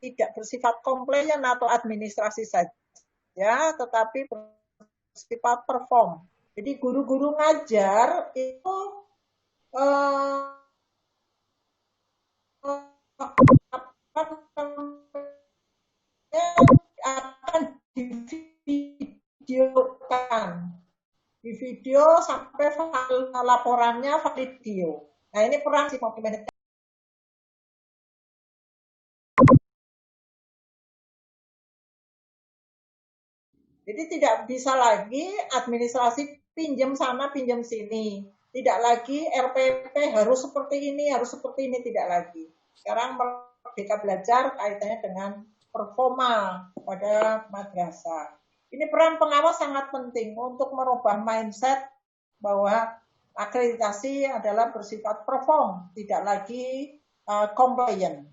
tidak bersifat komplain atau administrasi saja, tetapi bersifat perform. Jadi guru-guru ngajar itu akan divideokan, di video sampai laporannya video. Nah ini peran si manajemen. Jadi tidak bisa lagi administrasi pinjam sana, pinjam sini. Tidak lagi RPP harus seperti ini, tidak lagi. Sekarang Merdeka Belajar kaitannya dengan performa pada madrasah. Ini peran pengawas sangat penting untuk merubah mindset bahwa akreditasi adalah bersifat perform, tidak lagi compliant.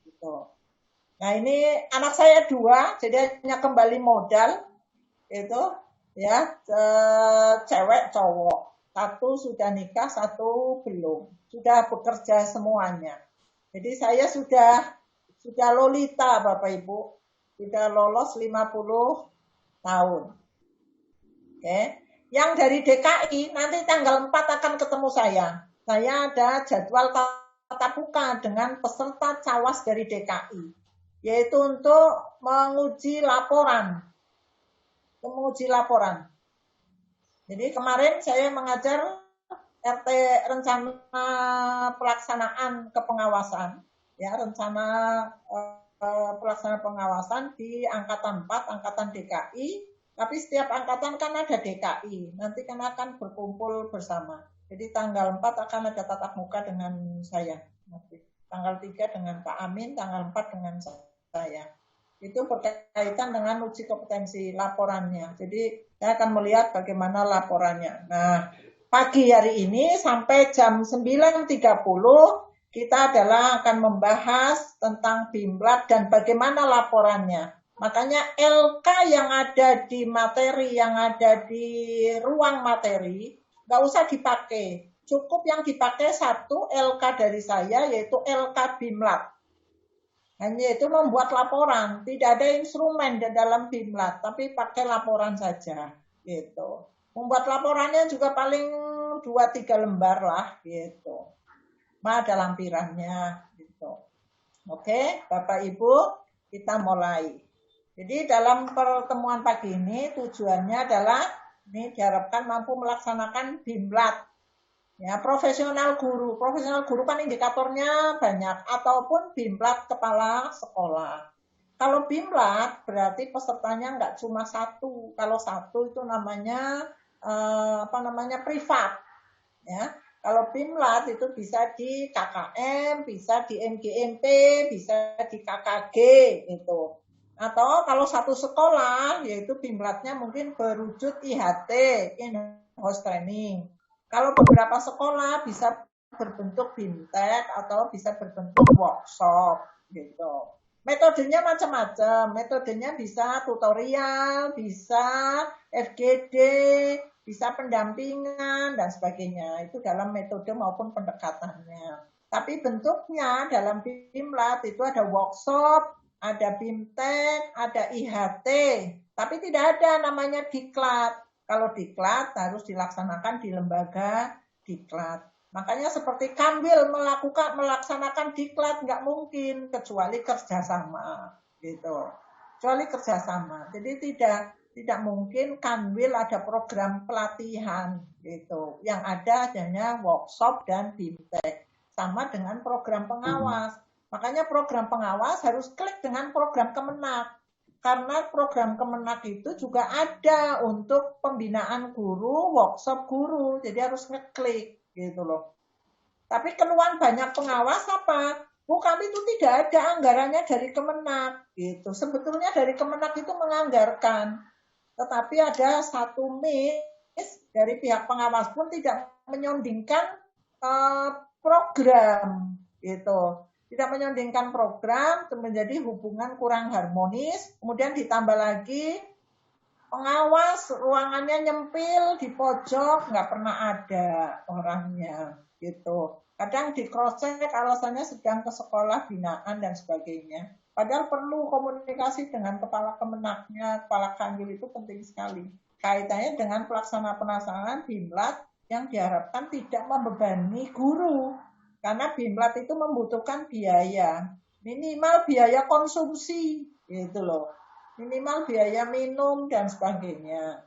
Gitu. Nah ini anak saya 2, jadi hanya kembali modal itu ya, cewek cowok, 1 sudah nikah, 1 belum, sudah bekerja semuanya. Jadi saya sudah lolita Bapak Ibu, sudah lolos 50 tahun. Oke. Yang dari DKI nanti tanggal 4 akan ketemu saya. Saya ada jadwal tatap muka dengan peserta cawas dari DKI, yaitu untuk menguji laporan. Jadi kemarin saya mengajar RT rencana pelaksanaan kepengawasan, ya rencana pelaksanaan pengawasan di angkatan 4, angkatan DKI, tapi setiap angkatan kan ada DKI, nanti kan akan berkumpul bersama. Jadi tanggal 4 akan ada tatap muka dengan saya, nanti tanggal 3 dengan Pak Amin, tanggal 4 dengan saya. Itu berkaitan dengan uji kompetensi laporannya. Jadi saya akan melihat bagaimana laporannya. Nah, pagi hari ini sampai jam 9.30 kita akan membahas tentang BIMLAT dan bagaimana laporannya. Makanya LK yang ada di materi, yang ada di ruang materi, nggak usah dipakai. Cukup yang dipakai 1 LK dari saya, yaitu LK BIMLAT. Hanya itu membuat laporan, tidak ada instrumen di dalam BIMLAT, tapi pakai laporan saja, gitu. Membuat laporannya juga paling 2-3 lembar lah, gitu. Ada lampirannya, gitu. Oke, Bapak Ibu, kita mulai. Jadi dalam pertemuan pagi ini tujuannya adalah ini diharapkan mampu melaksanakan BIMLAT. Ya, profesional guru kan indikatornya banyak, ataupun BIMLAT kepala sekolah. Kalau BIMLAT berarti pesertanya nggak cuma 1. Kalau 1 itu namanya privat. Ya, kalau BIMLAT itu bisa di KKM, bisa di MGMP, bisa di KKG itu. Atau kalau 1 sekolah, yaitu BIMLAT-nya mungkin berwujud IHT, in-house training. Kalau beberapa sekolah bisa berbentuk BIMTEK atau bisa berbentuk workshop gitu. Metodenya macam-macam. Metodenya bisa tutorial, bisa FGD, bisa pendampingan dan sebagainya. Itu dalam metode maupun pendekatannya. Tapi bentuknya dalam BIMLAT itu ada workshop, ada BIMTEK, ada IHT, tapi tidak ada namanya diklat. Kalau diklat harus dilaksanakan di lembaga diklat. Makanya seperti Kanwil melaksanakan diklat nggak mungkin kecuali kerjasama, gitu. Kecuali kerjasama. Jadi tidak mungkin Kanwil ada program pelatihan, gitu. Yang ada hanya workshop dan BIMTEK. Sama dengan program pengawas. Makanya program pengawas harus klik dengan program Kemenak. Karena program Kemenak itu juga ada untuk pembinaan guru, workshop guru. Jadi harus ngeklik gitu loh. Tapi keluhan banyak pengawas apa? Bu, kami itu tidak ada anggarannya dari Kemenak gitu. Sebetulnya dari Kemenak itu menganggarkan. Tetapi ada 1 miss dari pihak pengawas pun tidak menyondingkan program gitu. Tidak menyondingkan program, menjadi hubungan kurang harmonis, kemudian ditambah lagi pengawas ruangannya nyempil di pojok, nggak pernah ada orangnya gitu. Kadang di cross check alasannya sedang ke sekolah binaan dan sebagainya. Padahal perlu komunikasi dengan kepala kemenaknya, kepala kanwil itu penting sekali. Kaitannya dengan pelaksana pelaksanaan Bimlat yang diharapkan tidak membebani guru. Karena Bimlat itu membutuhkan biaya. Minimal biaya konsumsi, gitu loh. Minimal biaya minum dan sebagainya.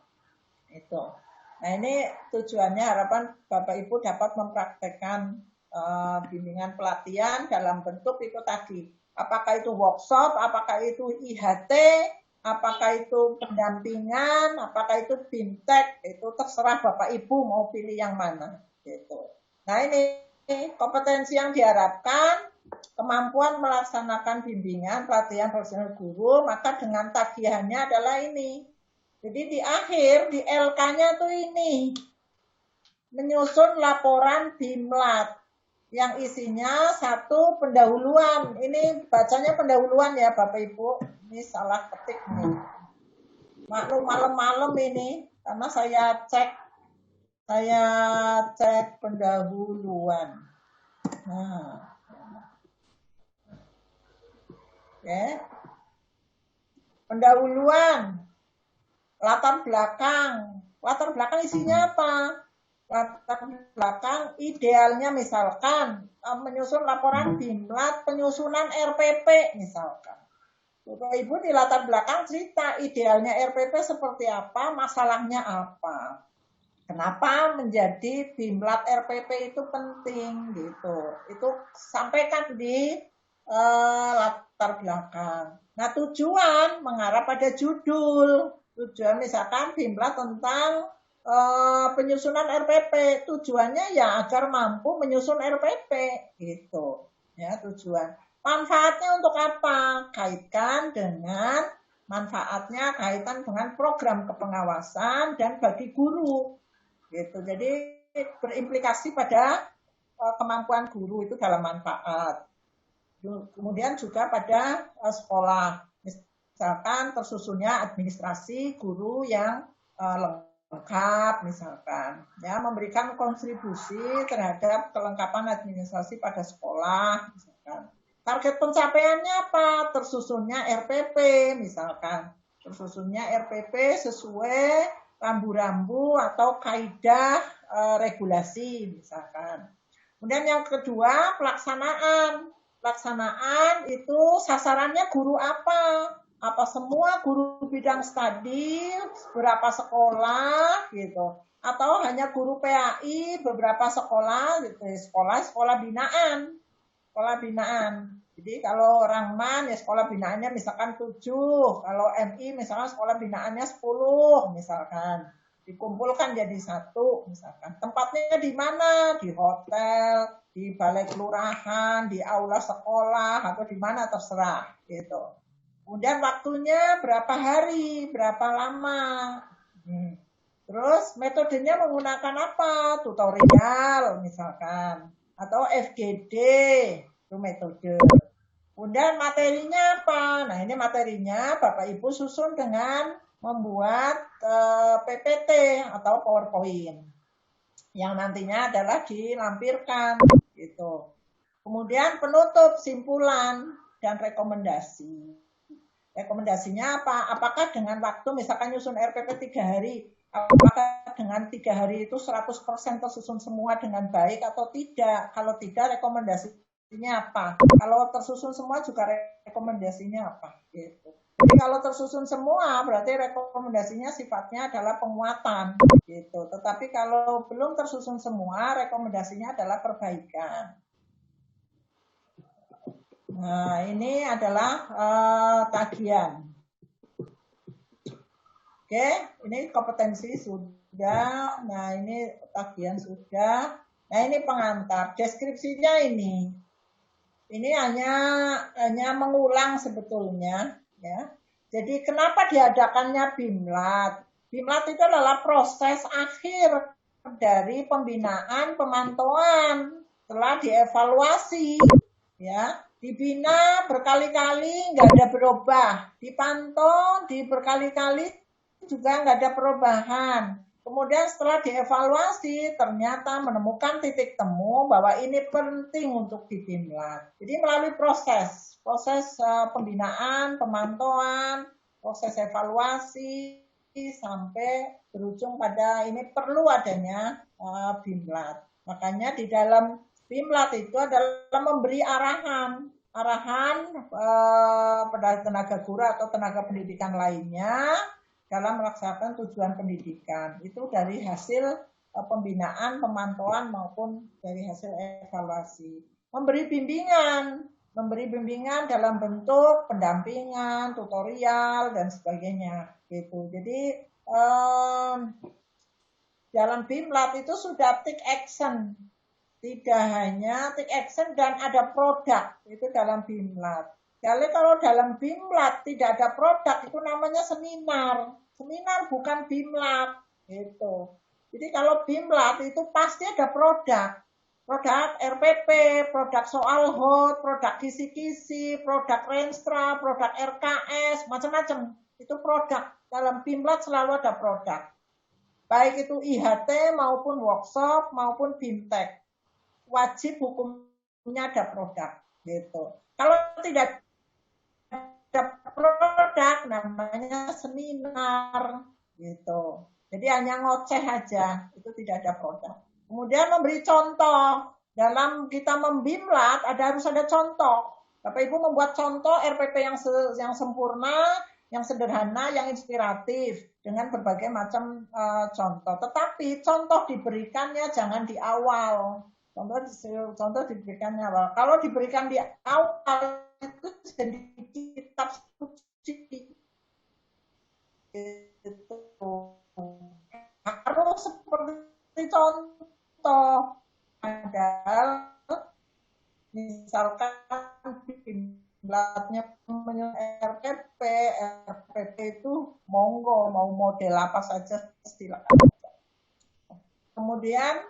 Itu. Nah ini tujuannya harapan Bapak Ibu dapat mempraktekkan bimbingan pelatihan dalam bentuk itu tadi. Apakah itu workshop, apakah itu IHT, apakah itu pendampingan, apakah itu BIMTEK, itu terserah Bapak Ibu mau pilih yang mana. Gitu. Nah ini kompetensi yang diharapkan, kemampuan melaksanakan bimbingan pelatihan profesional guru, maka dengan tagihannya adalah ini. Jadi di akhir, di LK-nya tuh ini, menyusun laporan Bimlat yang isinya satu pendahuluan. Ini bacanya pendahuluan ya Bapak Ibu. Ini salah ketik nih. Maklum malam-malam ini, karena saya cek pendahuluan. Nah, oke. Pendahuluan. Latar belakang isinya apa? Latar belakang idealnya misalkan menyusun laporan Bimlat penyusunan RPP misalkan. Bapak Ibu di latar belakang cerita idealnya RPP seperti apa, masalahnya apa. Kenapa menjadi Bimlat RPP itu penting gitu. Itu sampaikan di latar belakang. Nah tujuan mengarah pada judul. Tujuan misalkan Bimlat tentang penyusunan RPP. Tujuannya ya agar mampu menyusun RPP gitu. Ya, tujuan. Manfaatnya untuk apa? Kaitkan dengan manfaatnya kaitan dengan program kepengawasan dan bagi guru. Gitu. Jadi berimplikasi pada kemampuan guru itu dalam manfaat. Kemudian juga pada sekolah. Misalkan tersusunnya administrasi guru yang lengkap misalkan, ya memberikan kontribusi terhadap kelengkapan administrasi pada sekolah misalkan. Target pencapaiannya apa? Tersusunnya RPP misalkan. Tersusunnya RPP sesuai rambu-rambu atau kaidah regulasi misalkan. Kemudian yang kedua pelaksanaan. Pelaksanaan itu sasarannya guru apa? Apa semua guru bidang studi, berapa sekolah gitu, atau hanya guru PAI beberapa sekolah gitu, sekolah binaan. Jadi kalau orang MAN ya sekolah binaannya misalkan 7, kalau MI misalkan sekolah binaannya 10 misalkan. Dikumpulkan jadi 1 misalkan. Tempatnya di mana? Di hotel, di balai kelurahan, di aula sekolah atau di mana terserah gitu. Kemudian waktunya berapa hari, berapa lama. Terus metodenya menggunakan apa? Tutorial misalkan. Atau FGD, itu metode. Kemudian materinya apa? Nah ini materinya Bapak Ibu susun dengan membuat PPT atau PowerPoint. Yang nantinya adalah dilampirkan. Gitu. Kemudian penutup, simpulan, dan rekomendasi. Rekomendasinya apa? Apakah dengan waktu misalkan nyusun RPP 3 hari, apakah dengan 3 hari itu 100% tersusun semua dengan baik atau tidak? Kalau tidak, rekomendasinya apa? Kalau tersusun semua juga rekomendasinya apa? Gitu. Jadi kalau tersusun semua berarti rekomendasinya sifatnya adalah penguatan gitu. Tetapi kalau belum tersusun semua, rekomendasinya adalah perbaikan. Nah, ini adalah tagihan. Oke, ini kompetensi sudah. Nah, ini tagihan sudah. Nah, ini pengantar. Deskripsinya ini. Ini hanya mengulang sebetulnya, ya. Jadi kenapa diadakannya Bimlat? Bimlat itu adalah proses akhir dari pembinaan, pemantauan, setelah dievaluasi, ya. Dibina berkali-kali nggak ada berubah, dipantau berkali-kali juga nggak ada perubahan. Kemudian setelah dievaluasi, ternyata menemukan titik temu bahwa ini penting untuk dibimlat. Jadi melalui proses pembinaan, pemantauan, proses evaluasi, sampai berujung pada ini perlu adanya bimlat. Makanya di dalam bimlat itu adalah memberi arahan pada tenaga guru atau tenaga pendidikan lainnya dalam melaksanakan tujuan pendidikan. Itu dari hasil pembinaan, pemantauan maupun dari hasil evaluasi. Memberi bimbingan dalam bentuk pendampingan, tutorial dan sebagainya gitu. Jadi dalam BIMLAT itu sudah take action, tidak hanya take action dan ada produk itu dalam BIMLAT. Jadi kalau dalam BIMLAT tidak ada produk itu namanya seminar bukan BIMLAT gitu. Jadi kalau BIMLAT itu pasti ada produk RPP, produk soal HOT, produk kisi-kisi, produk Renstra, produk RKS, macam-macam. Itu produk. Dalam BIMLAT selalu ada produk. Baik itu IHT maupun workshop maupun BIMTEK. Wajib hukumnya ada produk gitu. Kalau tidak ada produk namanya seminar gitu. Jadi hanya ngoceh aja, itu tidak ada produk. Kemudian memberi contoh. Dalam kita membimlat harus ada contoh. Bapak Ibu membuat contoh RPP yang sempurna, yang sederhana, yang inspiratif dengan berbagai macam contoh. Tetapi contoh diberikannya jangan di awal. Contoh diberikannya awal. Kalau diberikan di awal itu jadi kitab suci. Itu harus seperti contoh. Padahal misalkan bimlatnya RPP itu monggo mau model apa saja silakan. Kemudian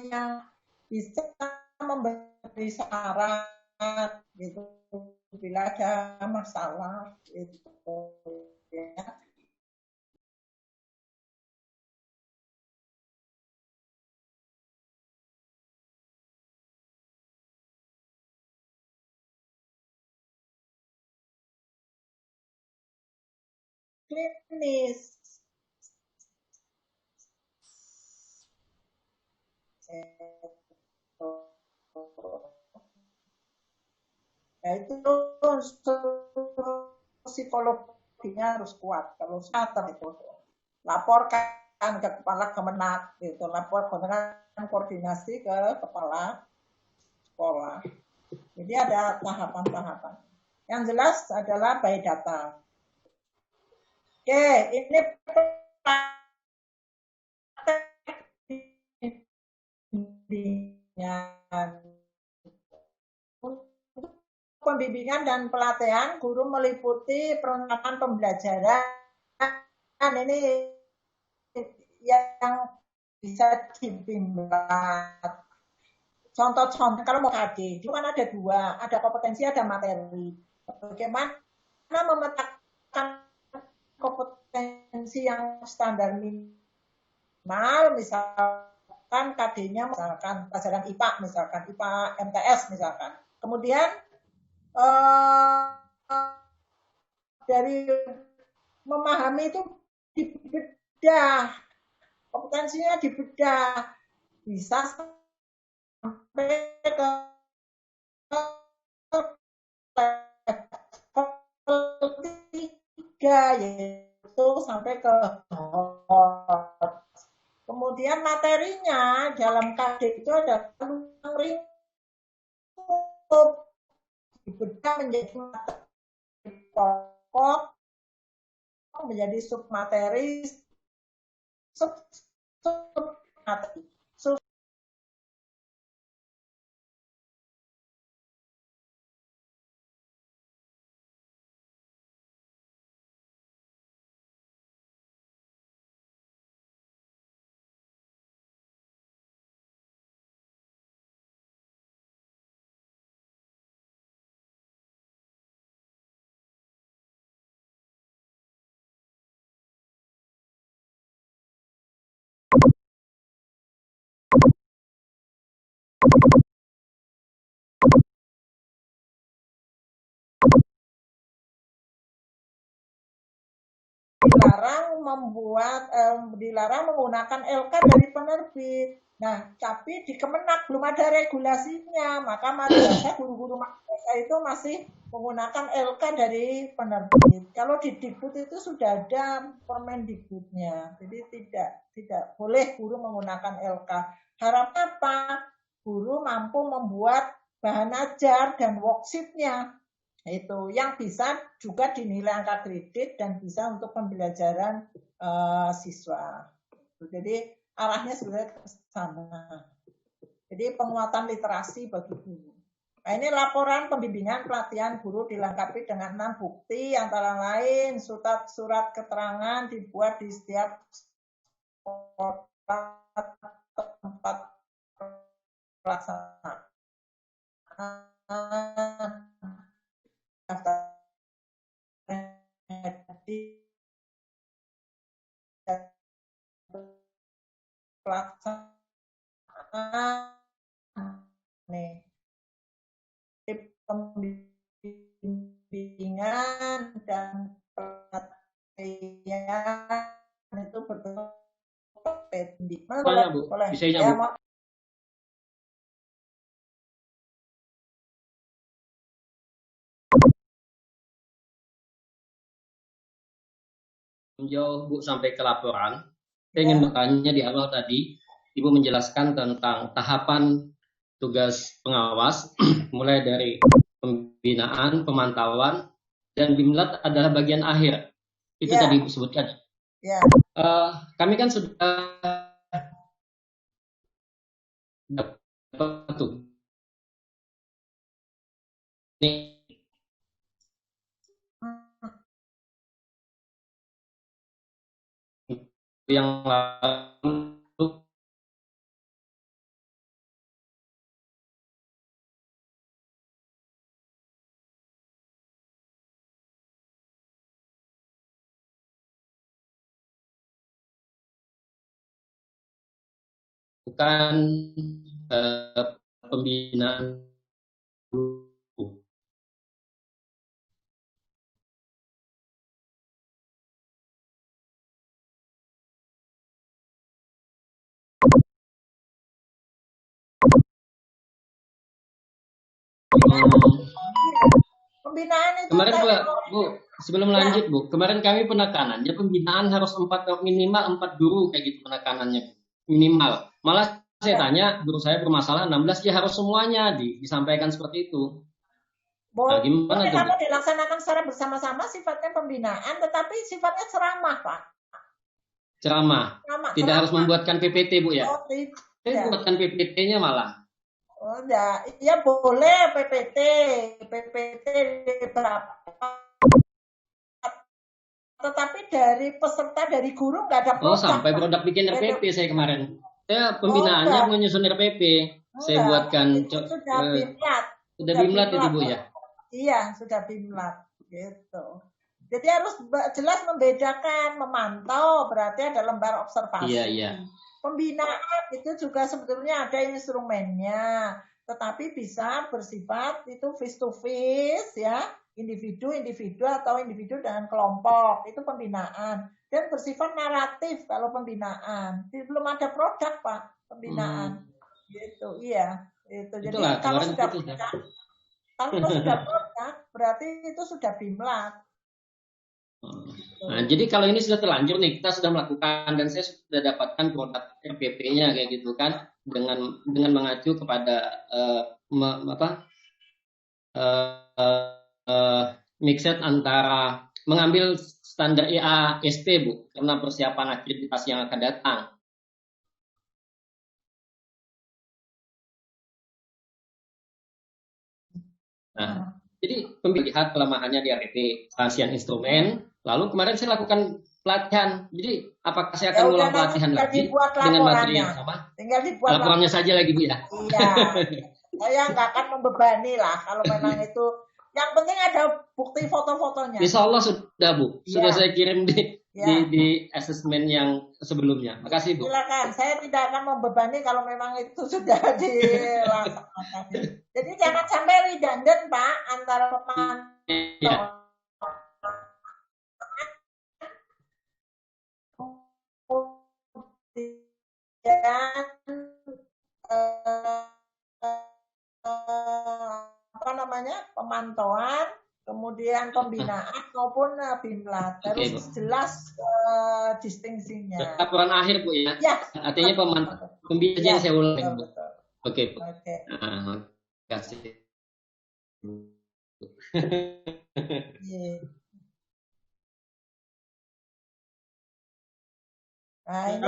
yang bisa memberi saran gitu bila ada masalah gitu ya. Klinis ya itu psikologinya harus kuat. Kalau psikiater itu laporkan ke kepala Kemenak gitu, laporkan koordinasi ke kepala sekolah. Jadi ada tahapan-tahapan. Yang jelas adalah by data. Oke, ini pembimbingan dan pelatihan guru meliputi perlengkapan pembelajaran ini yang bisa dibimbat. Contoh-contoh kalau mau KD, itu kan ada dua, ada kompetensi, ada materi. Bagaimana memetakan kompetensi yang standar minimal, misalkan KD-nya misalkan pelajaran IPA, misalkan IPA MTS misalkan. Kemudian dari memahami itu dibedah, kompetensinya dibedah, bisa sampai ke level 3 yaitu sampai ke kemudian materinya dalam KD itu ada lingkup dibedah menjadi materi pokok, menjadi submateri, submateri. dilarang menggunakan LK dari penerbit. Nah, tapi di Kemenak belum ada regulasinya, maka madrasah guru-guru madrasah itu masih menggunakan LK dari penerbit. Kalau di Dikbud itu sudah ada Permendikbudnya, jadi tidak boleh guru menggunakan LK. Harapan apa? Guru mampu membuat bahan ajar dan worksheet-nya itu yang bisa juga dinilai angka kredit dan bisa untuk pembelajaran siswa. Jadi arahnya sebenarnya ke sana. Jadi penguatan literasi bagi guru. Nah, ini laporan pembimbingan pelatihan guru dilengkapi dengan 6 bukti, antara lain surat keterangan dibuat di setiap tempat pelaksanaan. Pelaksanaan nih pembimbingan dan pelatihan itu berbentuk pendik. Boleh, Bu. Boleh. Bisa ya, Bu. Jauh Bu sampai ke laporan, saya ingin bertanya di awal tadi, Ibu menjelaskan tentang tahapan tugas pengawas, mulai dari pembinaan, pemantauan, dan Bimlat adalah bagian akhir. Itu tadi Ibu sebutkan. Kami kan sudah dapat tuh. Nih. Yang lalu bukan pembinaan guru. Pembinaan itu kemarin Bu, sebelum lanjut Bu, kemarin kami penekanannya pembinaan harus minimal 4 guru kayak gitu penekanannya minimal. Malah saya tanya guru saya bermasalah 16, ya harus semuanya disampaikan seperti itu. Nah, gimana tuh? Kalau dilaksanakan secara bersama-sama sifatnya pembinaan, tetapi sifatnya ceramah, Pak. Ceramah. Tidak harus membuatkan PPT, Bu ya? Oh, saya buatkan PPT-nya malah. Oh, enggak. Ya boleh PPT berapa. Tetapi dari peserta, dari guru nggak ada produk. Oh, sampai produk bikin RPP saya kemarin. Saya pembinaannya menyusun RPP. Saya buatkan. Sudah Bimlat itu Bu ya? Iya, sudah Bimlat. Gitu. Jadi harus jelas membedakan, memantau berarti ada lembar observasi. Iya. Pembinaan itu juga sebetulnya ada instrumennya, tetapi bisa bersifat itu face to face ya, individu atau individu dengan kelompok, itu pembinaan. Dan bersifat naratif kalau pembinaan. Belum ada produk Pak, pembinaan. Gitu, iya. Itu. Jadi kalau sudah produk, berarti itu sudah Bimlat. Nah, jadi kalau ini sudah terlanjur nih, kita sudah melakukan dan saya sudah dapatkan produk RPP-nya kayak gitu kan, dengan mengacu kepada mixed antara mengambil standar IASP Bu, karena persiapan akreditasi yang akan datang. Nah, jadi pemilihan kelemahannya di RPP, transisian instrumen. Lalu kemarin saya lakukan pelatihan. Jadi apakah saya akan ulang pelatihan lagi dengan materi yang sama? Tinggal dibuat laporannya saja lagi Bu ya. Iya. Saya nggak akan membebani lah kalau memang itu. Yang penting ada bukti foto-fotonya. Insya Allah sudah Bu. Sudah saya kirim di Ya. di asesmen yang sebelumnya. Makasih Bu. Silakan, saya tidak akan membebani kalau memang itu sudah dilaksanakan. Jadi jangan sampai redundant Pak antara pemantau Iya. dan apa namanya pemantauan, kemudian pembinaan maupun BIMLAT Oke, harus Bu. jelas distingsinya. Laporan akhir Bu ya. Ya. Artinya pembina Ya, yang saya ulangi Bu. betul. Oke Bu. Oke. Terima kasih. Yeah. Nah ini